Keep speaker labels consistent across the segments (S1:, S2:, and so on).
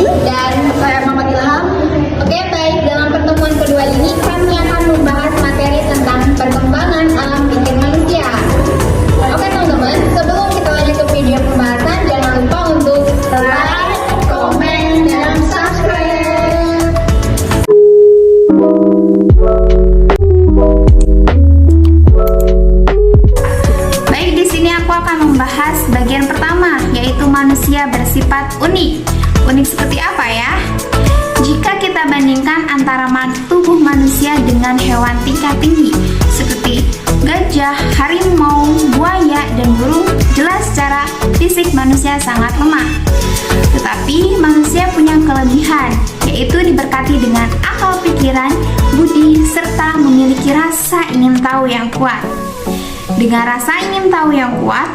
S1: Dan saya Muhammad Ilham. Oke, baik. Dalam pertemuan kedua ini kami akan membahas materi tentang perkembangan alam pikir manusia. Oke teman-teman, sebelum kita lanjut ke video pembahasan, jangan lupa untuk like, komen, dan subscribe.
S2: Baik, di sini aku akan membahas bagian pertama, yaitu manusia bersifat unik. Unik seperti apa ya? Jika kita bandingkan antara tubuh manusia dengan hewan tingkat tinggi seperti gajah, harimau, buaya, dan burung, jelas secara fisik manusia sangat lemah. Tetapi manusia punya kelebihan, yaitu diberkati dengan akal pikiran, budi, serta memiliki rasa ingin tahu yang kuat. Dengan rasa ingin tahu yang kuat,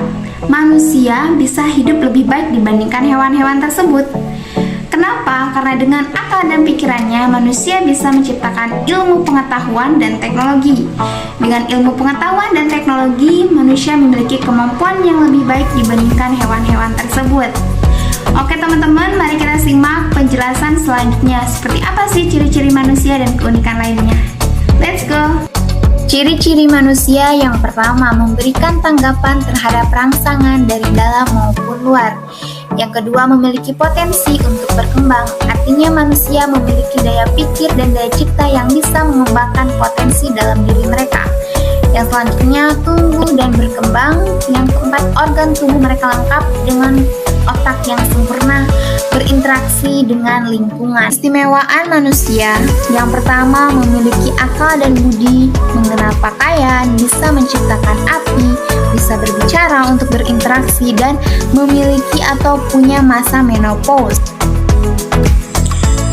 S2: manusia bisa hidup lebih baik dibandingkan hewan-hewan tersebut. Kenapa? Karena dengan akal dan pikirannya, manusia bisa menciptakan ilmu pengetahuan dan teknologi. Dengan ilmu pengetahuan dan teknologi, manusia memiliki kemampuan yang lebih baik dibandingkan hewan-hewan tersebut. Oke teman-teman, mari kita simak penjelasan selanjutnya. Seperti apa sih ciri-ciri manusia dan keunikan lainnya? Let's go! Ciri-ciri manusia yang pertama, memberikan tanggapan terhadap rangsangan dari dalam maupun luar. Yang kedua, memiliki potensi untuk berkembang. Artinya manusia memiliki daya pikir dan daya cipta yang bisa mengembangkan potensi dalam diri mereka. Yang selanjutnya, tumbuh dan berkembang. Yang keempat, organ tubuh mereka lengkap dengan otak yang sempurna, berinteraksi dengan lingkungan. Istimewaan manusia, yang pertama memiliki akal dan budi, mengenal pakaian, bisa menciptakan api, bisa berbicara untuk berinteraksi, dan memiliki atau punya masa menopause.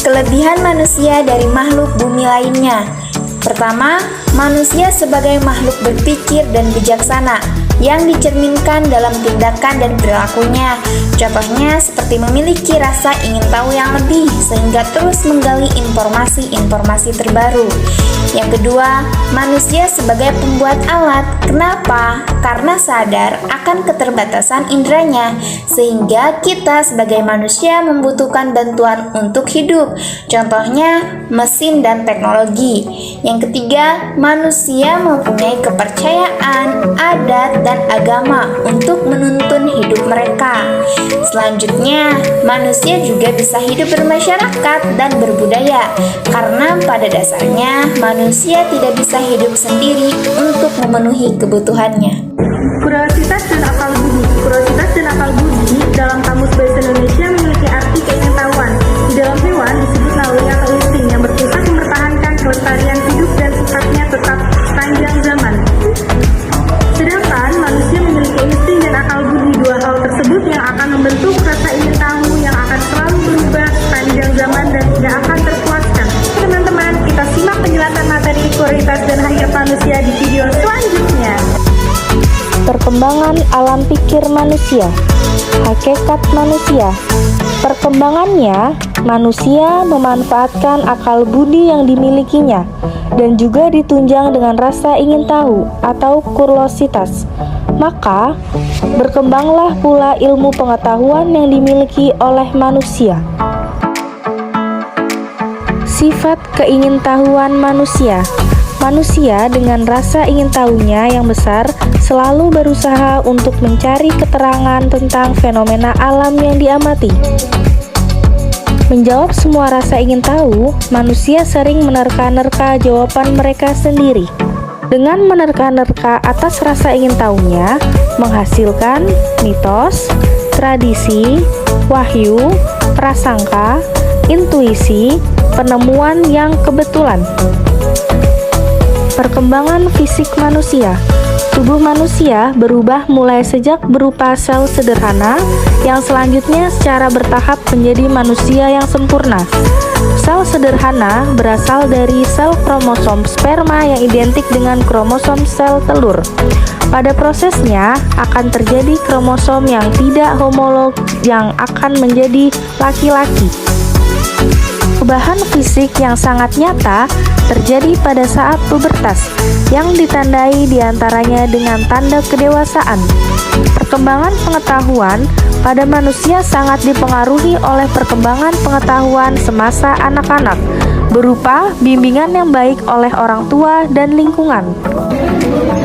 S2: Kelebihan manusia dari makhluk bumi lainnya. Pertama, manusia sebagai makhluk berpikir dan bijaksana yang dicerminkan dalam tindakan dan perilakunya. Contohnya seperti memiliki rasa ingin tahu yang lebih sehingga terus menggali informasi-informasi terbaru. Yang kedua, manusia sebagai pembuat alat. Kenapa? Karena sadar akan keterbatasan inderanya sehingga kita sebagai manusia membutuhkan bantuan untuk hidup. Contohnya mesin dan teknologi. Yang ketiga, manusia mempunyai kepercayaan, adat, dan agama untuk menuntun hidup mereka. Selanjutnya, manusia juga bisa hidup bermasyarakat dan berbudaya karena pada dasarnya manusia tidak bisa hidup sendiri untuk memenuhi kebutuhannya.
S3: Kuriositas dan akal budi. Kuriositas dan akal budi dalam Kamus Bahasa Indonesia memiliki arti keingin-tahuan. Di dalam hewan disebut naluri atau insting yang bersifat mempertahankan kelestarian hidup dan sifatnya tetap sepanjang zaman. Sedangkan manusia memiliki insting dan akal budi, dua hal tersebut yang akan membentuk rasa ingin tahu yang akan selalu berubah sepanjang zaman dan tidak akan terpuaskan. Teman-teman, kita simak penjelasan materi kualitas dan hakikat manusia di video selanjutnya.
S4: Perkembangan alam pikir manusia. Hakikat manusia. Perkembangannya, manusia memanfaatkan akal budi yang dimilikinya dan juga ditunjang dengan rasa ingin tahu atau kuriositas. Maka, berkembanglah pula ilmu pengetahuan yang dimiliki oleh manusia. Sifat keingintahuan manusia. Manusia dengan rasa ingin tahunya yang besar selalu berusaha untuk mencari keterangan tentang fenomena alam yang diamati. Menjawab semua rasa ingin tahu, manusia sering menerka-nerka jawaban mereka sendiri. Dengan menerka-nerka atas rasa ingin tahunya, menghasilkan mitos, tradisi, wahyu, prasangka, intuisi, penemuan yang kebetulan. Perkembangan fisik manusia. Tubuh manusia berubah mulai sejak berupa sel sederhana yang selanjutnya secara bertahap menjadi manusia yang sempurna. Sel sederhana berasal dari sel kromosom sperma yang identik dengan kromosom sel telur. Pada prosesnya akan terjadi kromosom yang tidak homolog yang akan menjadi laki-laki. Perubahan fisik yang sangat nyata terjadi pada saat pubertas, yang ditandai diantaranya dengan tanda kedewasaan. Perkembangan pengetahuan pada manusia sangat dipengaruhi oleh perkembangan pengetahuan semasa anak-anak, berupa bimbingan yang baik oleh orang tua dan lingkungan.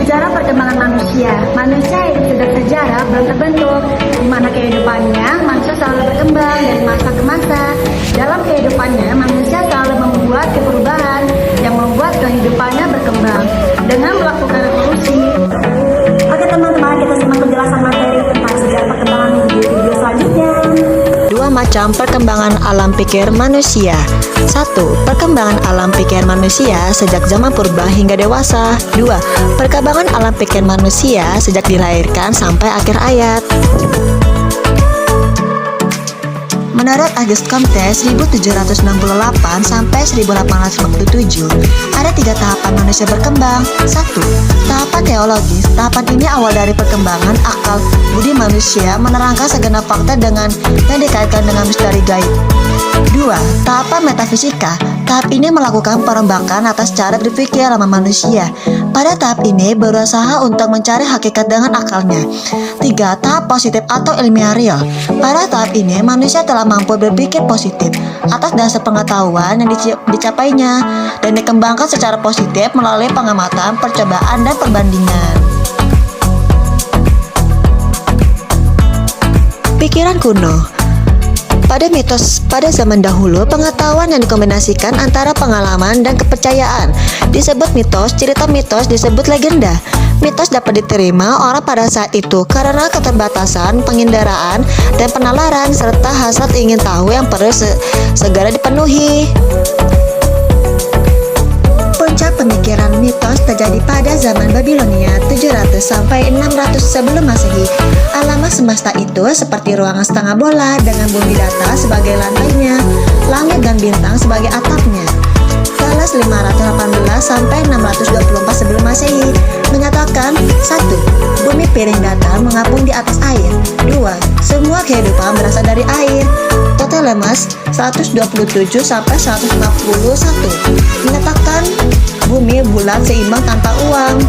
S3: Sejarah perkembangan manusia yang sudah sejarah belum terbentuk, di mana kehidupannya manusia selalu berkembang dari masa ke masa. Dalam kehidupannya, manusia selalu membuat perubahan yang membuat kehidupannya berkembang dengan melakukan revolusi. Oke teman-teman, kita simak penjelasan materi tentang sejarah perkembangan di video selanjutnya.
S5: Dua macam perkembangan alam pikir manusia. 1. Perkembangan alam pikir manusia sejak zaman purba hingga dewasa. 2. Perkembangan alam pikir manusia sejak dilahirkan sampai akhir hayat. Menurut Auguste Comte 1768 sampai 1857, ada 3 tahapan manusia berkembang. 1. Tahapan teologis. Tahapan ini awal dari perkembangan akal budi manusia, menerangkan segenap fakta yang dikaitkan dengan misteri gaib. 2. Tahapan metafisika. Tahap ini melakukan perombakan atas cara berpikir lama manusia. Pada tahap ini berusaha untuk mencari hakikat dengan akalnya. 3. Tahap positif atau ilmiah real. Pada tahap ini manusia telah mampu berpikir positif atas dasar pengetahuan yang dicapainya dan dikembangkan secara positif melalui pengamatan, percobaan, dan perbandingan. Pikiran kuno. Pada zaman dahulu, pengetahuan yang dikombinasikan antara pengalaman dan kepercayaan disebut mitos. Cerita mitos disebut legenda. Mitos dapat diterima orang pada saat itu karena keterbatasan penginderaan dan penalaran serta hasrat ingin tahu yang perlu segera dipenuhi. Puncak pemikiran mitos terjadi pada zaman Babilonia 700 sampai 600 sebelum Masehi. Alam semesta itu seperti ruangan setengah bola dengan bumi datar sebagai lantainya, langit dan bintang sebagai atapnya. Thales 518 sampai 624 sebelum Masehi menyatakan 1. Bumi piring datar mengapung di atas air. 2. Semua kehidupan berasal dari air. Ptolemes 127 sampai 151 menyatakan bumi bulat seimbang tanpa uang.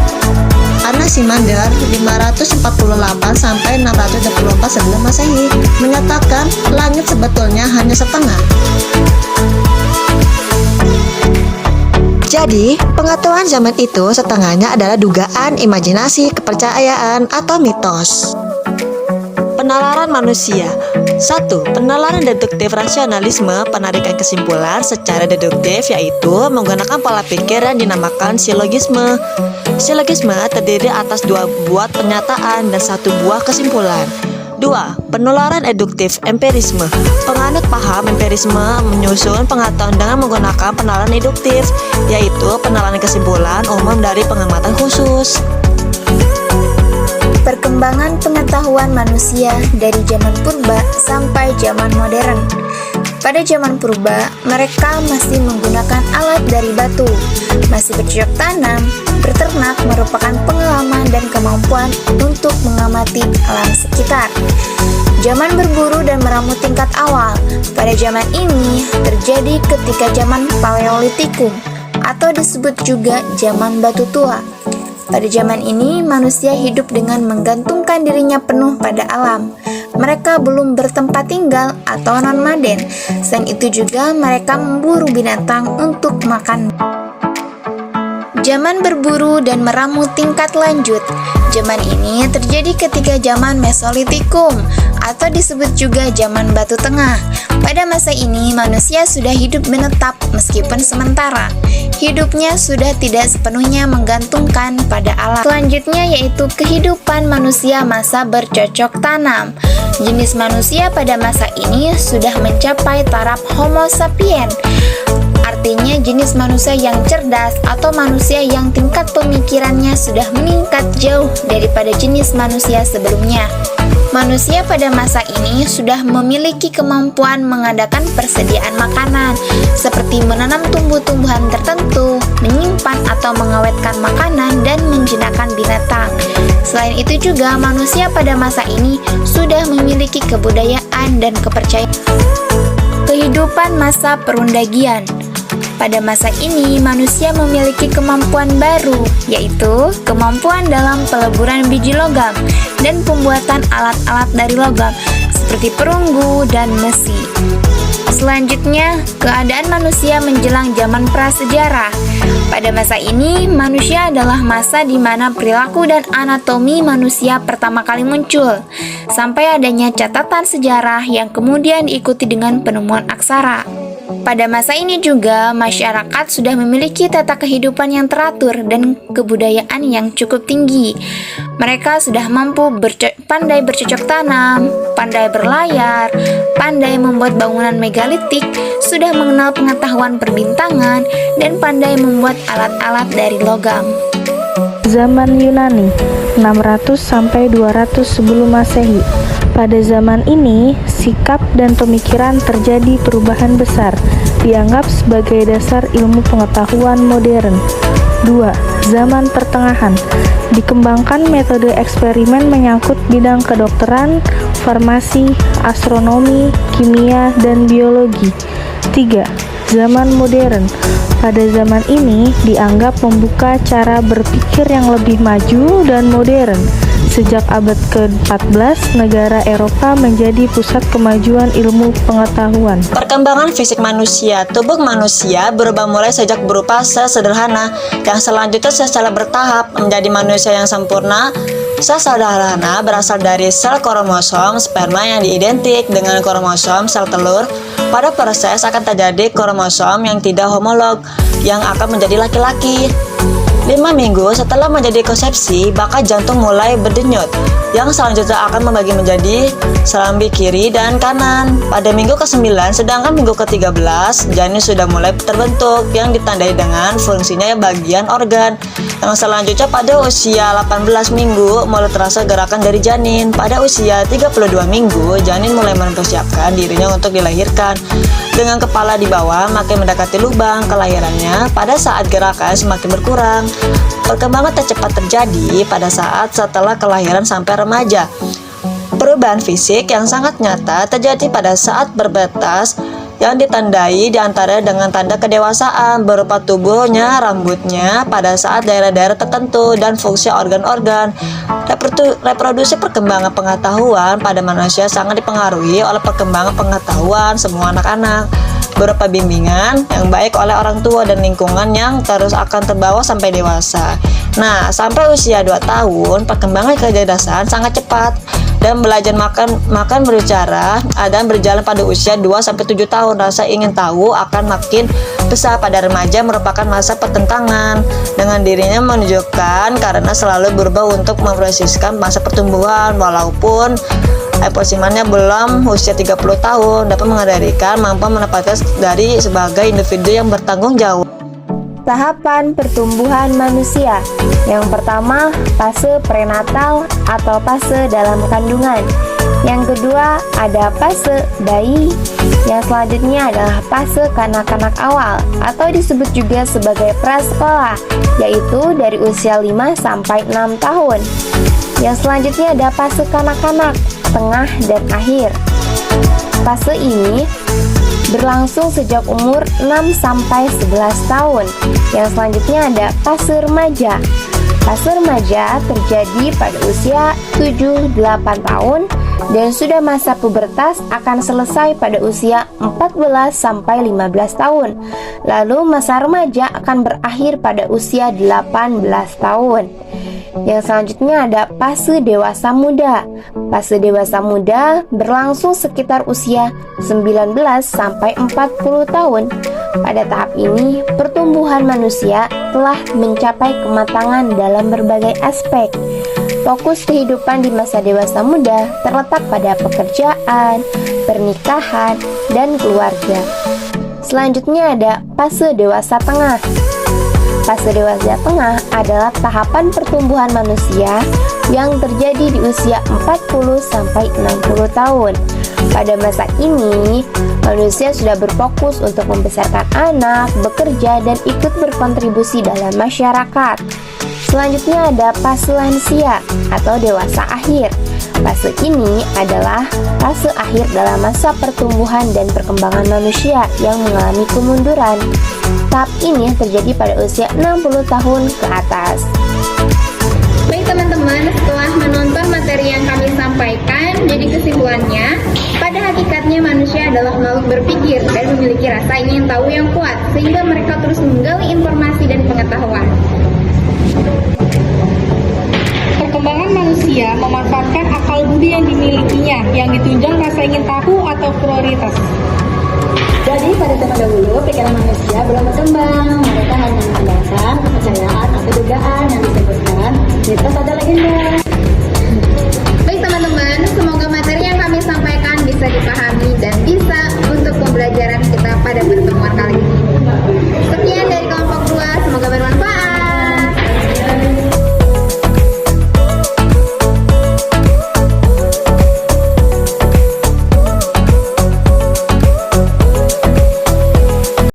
S5: Anaximander 548 sampai 624 sebelum Masehi menyatakan langit sebetulnya hanya setengah. Jadi, pengetahuan zaman itu setengahnya adalah dugaan, imajinasi, kepercayaan, atau mitos. Penalaran manusia. 1. Penalaran deduktif rasionalisme, penarikan kesimpulan secara deduktif, yaitu menggunakan pola pikir yang dinamakan silogisme. Silogisme terdiri atas 2 buah pernyataan dan 1 buah kesimpulan. 2. Penularan deduktif empirisme. Penganut paham empirisme menyusun pengetahuan dengan menggunakan penalaran deduktif, yaitu penalaran kesimpulan umum dari pengamatan khusus.
S2: Perkembangan pengetahuan manusia dari zaman purba sampai zaman modern. Pada zaman purba, mereka masih menggunakan alat dari batu, masih bercocok tanam, berternak merupakan pengalaman dan kemampuan untuk mengamati alam sekitar. Zaman berburu dan meramu tingkat awal. Pada zaman ini terjadi ketika zaman Paleolitikum atau disebut juga zaman batu tua. Pada zaman ini, manusia hidup dengan menggantungkan dirinya penuh pada alam. Mereka belum bertempat tinggal atau nomaden. Selain itu juga mereka memburu binatang untuk makan. Zaman berburu dan meramu tingkat lanjut. Zaman ini terjadi ketika zaman Mesolitikum atau disebut juga zaman Batu Tengah. Pada masa ini manusia sudah hidup menetap meskipun sementara. Hidupnya sudah tidak sepenuhnya menggantungkan pada alam. Selanjutnya yaitu kehidupan manusia masa bercocok tanam. Jenis manusia pada masa ini sudah mencapai taraf Homo sapiens. Artinya jenis manusia yang cerdas atau manusia yang tingkat pemikirannya sudah meningkat jauh daripada jenis manusia sebelumnya. Manusia pada masa ini sudah memiliki kemampuan mengadakan persediaan makanan, seperti menanam tumbuh-tumbuhan tertentu, menyimpan atau mengawetkan makanan, dan menjinakkan binatang. Selain itu juga manusia pada masa ini sudah memiliki kebudayaan dan kepercayaan. Kehidupan masa perundagian. Pada masa ini, manusia memiliki kemampuan baru, yaitu kemampuan dalam peleburan biji logam dan pembuatan alat-alat dari logam, seperti perunggu dan besi. Selanjutnya, keadaan manusia menjelang zaman prasejarah. Pada masa ini, manusia adalah masa di mana perilaku dan anatomi manusia pertama kali muncul, sampai adanya catatan sejarah yang kemudian diikuti dengan penemuan aksara. Pada masa ini juga, masyarakat sudah memiliki tata kehidupan yang teratur dan kebudayaan yang cukup tinggi. Mereka sudah mampu pandai bercocok tanam, pandai berlayar, pandai membuat bangunan megalitik, sudah mengenal pengetahuan perbintangan, dan pandai membuat alat-alat dari logam.
S4: Zaman Yunani, 600 sampai 200 sebelum Masehi. Pada zaman ini, sikap dan pemikiran terjadi perubahan besar, dianggap sebagai dasar ilmu pengetahuan modern. 2. Zaman Pertengahan. Dikembangkan metode eksperimen menyangkut bidang kedokteran, farmasi, astronomi, kimia, dan biologi. 3. Zaman Modern. Pada zaman ini dianggap membuka cara berpikir yang lebih maju dan modern. Sejak abad ke-14, negara Eropa menjadi pusat kemajuan ilmu pengetahuan.
S5: Perkembangan fisik manusia. Tubuh manusia berubah mulai sejak berupa sel sederhana yang selanjutnya secara bertahap menjadi manusia yang sempurna. Sel sederhana berasal dari sel kromosom sperma yang diidentik dengan kromosom sel telur. Pada proses akan terjadi kromosom yang tidak homolog yang akan menjadi laki-laki. 5 minggu setelah menjadi konsepsi, bakat jantung mulai berdenyut, yang selanjutnya akan membagi menjadi serambi kiri dan kanan. Pada minggu ke-9, sedangkan minggu ke-13, janin sudah mulai terbentuk, yang ditandai dengan fungsinya bagian organ. Yang selanjutnya pada usia 18 minggu, mulai terasa gerakan dari janin. Pada usia 32 minggu, janin mulai mempersiapkan dirinya untuk dilahirkan. Dengan kepala di bawah makin mendekati lubang kelahirannya, pada saat gerakan semakin berkurang. Perkembangan tercepat terjadi pada saat setelah kelahiran sampai remaja. Perubahan fisik yang sangat nyata terjadi pada saat berbatas yang ditandai diantara dengan tanda kedewasaan berupa tubuhnya, rambutnya pada saat daerah-daerah tertentu dan fungsi organ-organ. Reproduksi perkembangan pengetahuan pada manusia sangat dipengaruhi oleh perkembangan pengetahuan semua anak-anak berupa bimbingan yang baik oleh orang tua dan lingkungan yang terus akan terbawa sampai dewasa. Nah, sampai usia 2 tahun, perkembangan kecerdasan sangat cepat dan belajar makan berbicara dan berjalan pada usia 2-7 tahun. Rasa ingin tahu akan makin besar pada remaja merupakan masa pertentangan dengan dirinya menunjukkan karena selalu berubah untuk memproseskan masa pertumbuhan walaupun posimannya belum usia 30 tahun dapat mengendalikan mampu menempatkan dari sebagai individu yang bertanggung jawab.
S2: Tahapan pertumbuhan manusia. Yang pertama, fase prenatal atau fase dalam kandungan. Yang kedua, ada fase bayi. Yang selanjutnya adalah fase kanak-kanak awal atau disebut juga sebagai prasekolah, yaitu dari usia 5 sampai 6 tahun. Yang selanjutnya ada fase kanak-kanak, tengah dan akhir. Fase ini berlangsung sejak umur 6 sampai 11 tahun. Yang selanjutnya ada fase remaja. Fase remaja terjadi pada usia 7-8 tahun dan sudah masa pubertas akan selesai pada usia 14 sampai 15 tahun. Lalu masa remaja akan berakhir pada usia 18 tahun. Yang selanjutnya ada fase dewasa muda. Fase dewasa muda berlangsung sekitar usia 19 sampai 40 tahun. Pada tahap ini, pertumbuhan manusia telah mencapai kematangan dalam berbagai aspek. Fokus kehidupan di masa dewasa muda terletak pada pekerjaan, pernikahan, dan keluarga. Selanjutnya ada fase dewasa tengah. Fase dewasa tengah adalah tahapan pertumbuhan manusia yang terjadi di usia 40 sampai 60 tahun. Pada masa ini, manusia sudah berfokus untuk membesarkan anak, bekerja, dan ikut berkontribusi dalam masyarakat. Selanjutnya ada fase lansia atau dewasa akhir.
S6: Fase ini adalah fase akhir dalam masa pertumbuhan dan perkembangan manusia yang mengalami kemunduran. Tahap ini terjadi pada usia 60 tahun ke atas.
S1: Baik teman-teman, setelah menonton materi yang kami sampaikan, jadi kesimpulannya, pada hakikatnya manusia adalah makhluk berpikir dan memiliki rasa ingin tahu yang kuat, sehingga mereka terus menggali informasi dan pengetahuan.
S3: Perkembangan manusia memanfaatkan akal budi yang dimilikinya, yang ditunjang rasa ingin tahu atau prioritas.
S7: Jadi pada zaman dahulu pikiran manusia belum berkembang, mereka hanya mengandalkan kepercayaan atau dugaan yang disebutkan mitos atau legenda.
S1: Baik teman-teman, semoga materi yang kami sampaikan bisa dipahami dan bisa untuk pembelajaran kita pada pertemuan kali ini.